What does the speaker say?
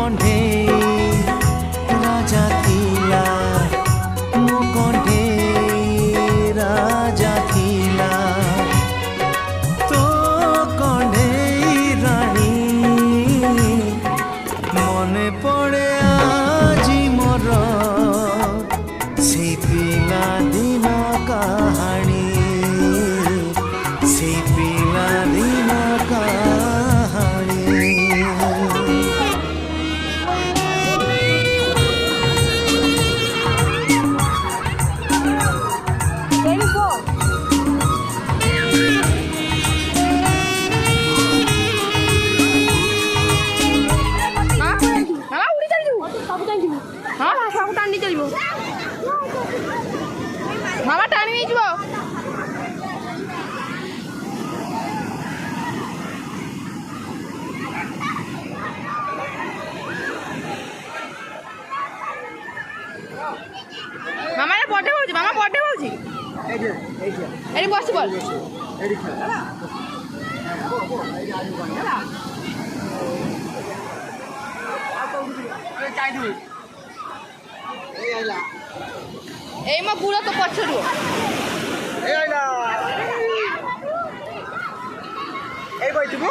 कंढे राजा थिला मो कंढे राजा थिला तो कंढे रानी मने पड़े आजी मोर से पिला दिन कहानी से पिला दिन कहानी मामा टाणी नहीं जीव मामा रे बर्थडे होची मामा बर्थडे होची एडी पॉसिबल एडी खेला এই মা পুরো তো পছরু এই আইলা এই কই তুমি